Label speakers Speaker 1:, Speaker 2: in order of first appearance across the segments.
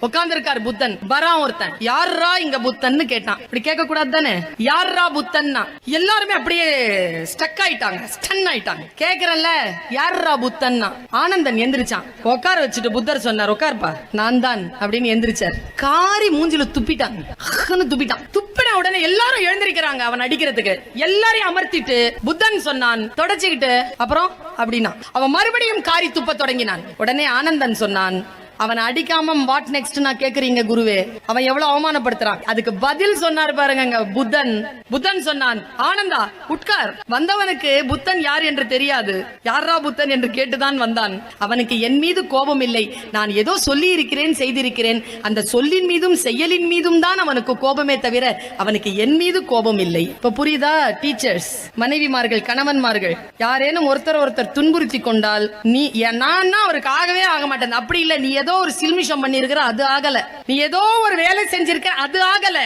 Speaker 1: உட்கார்ந்து இருக்காரு புத்தன். வரான் ஒருத்தன், யாரா இங்க புத்தன்னு கேட்டான். இப்படி கேட்க கூடாது தானே, யாரா புத்தன்னா. எல்லாருமே அப்படியே ஸ்டக் ஆயிட்டாங்க, ஸ்டன் ஆயிட்டாங்க. கேக்குறல்ல யாரா புத்தன்னா. ஆனந்தன் எந்திரிச்சான், உட்கார வச்சுட்டு புத்தர் சொன்னார், உட்கார்ப்பா நான் தான் அப்படின்னு எந்திரிச்சார். காரி மூஞ்சில துப்பிட்டாங்க, துப்பிட்டான். துப்பின உடனே எல்லாரும் எழுந்திருக்கிறாங்க அவன் அடிக்கிறதுக்கு. எல்லாரையும் அமர்த்திட்டு புத்தன் சொன்னான், தொடச்சுக்கிட்டு அப்புறம் அப்படின்னா. அவன் மறுபடியும் காரி துப்ப தொடங்கினான். உடனே ஆனந்தன் சொன்னான், அவன் அடிக்காம வாட் நெக்ஸ்ட் நான் கேக்குறீங்க குருவே, அவன் எவ்வளவு அவமானப்படுத்துறான். அதுக்கு பதில் சொன்னார் பாருங்க புத்தன். புத்தன் சொன்னான், ஆனந்தா உட்கார். வந்தவனுக்கு புத்தன் யார் என்று தெரியாது, யாரா புத்தன் என்று கேட்டுதான் வந்தான். அவனுக்கு என் மீது கோபம் இல்லை, நான் ஏதோ சொல்லி இருக்கிறேன், செய்திருக்கிறேன். அந்த சொல்லின் மீதும் செயலின் மீதும் தான் அவனுக்கு கோபமே தவிர அவனுக்கு என் மீது கோபம் இல்லை. இப்ப புரியுதா? டீச்சர்ஸ், மனைவிமார்கள், கணவன்மார்கள் யாரேனும் ஒருத்தர் துன்புறுத்தி கொண்டால், நீ நான் அவருக்கு ஆகவே ஆக மாட்டேன் அப்படி இல்லை, நீ ஏதோ ஒரு சில்மிஷம் பண்ணி இருக்கிற, அது ஆகல. நீ ஏதோ ஒரு வேலை செஞ்சிருக்க, அது ஆகல.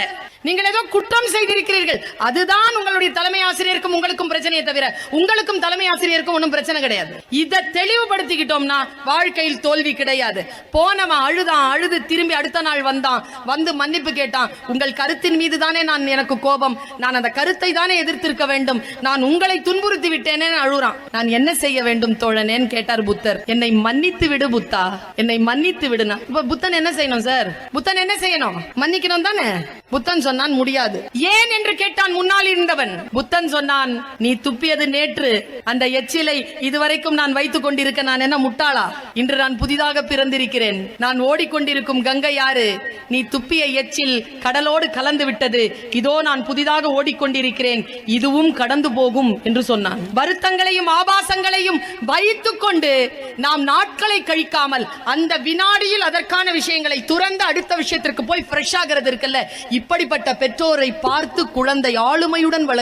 Speaker 1: நீங்கள் ஏதோ குற்றம் செய்திருக்கிறீர்கள், அதுதான் உங்களுடைய தலைமை ஆசிரியருக்கும் உங்களுக்கும் பிரச்சனையை தவிர உங்களுக்கும் தலைமை ஆசிரியருக்கும் ஒன்றும் பிரச்சனை கிடையாது. இதை தெளிவுபடுத்திக்கிட்டோம்னா வாழ்க்கையில் தோல்வி கிடையாது. போனவன் அழுதான், அழுது திரும்பி அடுத்த நாள் வந்தான், வந்து மன்னிப்பு கேட்டான். உங்கள் கருத்தின் மீது தானே எனக்கு கோபம், நான் அந்த கருத்தை தானே எதிர்த்திருக்க வேண்டும், நான் உங்களை துன்புறுத்தி விட்டேனே அழுறான். நான் என்ன செய்ய வேண்டும் தோழனேன்னு கேட்டார் புத்தர். என்னை மன்னித்து விடு புத்தா, என்னை மன்னித்து விடுனா. இப்ப புத்தன் என்ன செய்யணும் சார்? புத்தன் என்ன செய்யணும்? மன்னிக்கணும் தானே. புத்தன் சொன்னான், முடியாது. ஏன் என்று கேட்டான் முன்னால் இருந்தவன். புத்தன் சொன்னான், நீ துப்பியது நேற்று, அந்த எச்சிலை இதுவரைக்கும் நான் வைத்துக் கொண்டிருக்க நான் என்ன முட்டாளா? இன்று நான் புதிதாக பிறந்திருக்கிறேன். நான் ஓடிக்கொண்டிருக்கும் கங்கை யாரு? நீ துப்பிய எச்சில் கடலோடு கலந்து விட்டது. இதோ நான் புதிதாக ஓடிக்கொண்டிருக்கிறேன், இதுவும் கடந்து போகும் என்று சொன்னான். வருத்தங்களையும் ஆபாசங்களையும் வைத்துக் கொண்டு நாம் நாட்களை கழிக்காமல் அந்த வினாடியில் அதற்கான விஷயங்களை துறந்து அடுத்த விஷயத்திற்கு போய் ஃப்ரெஷ் ஆகிறது இருக்குல்ல, இப்படிப்பட்ட பெற்றோரை பார்த்து குழந்தை ஆளுமையுடன் வளர்க்க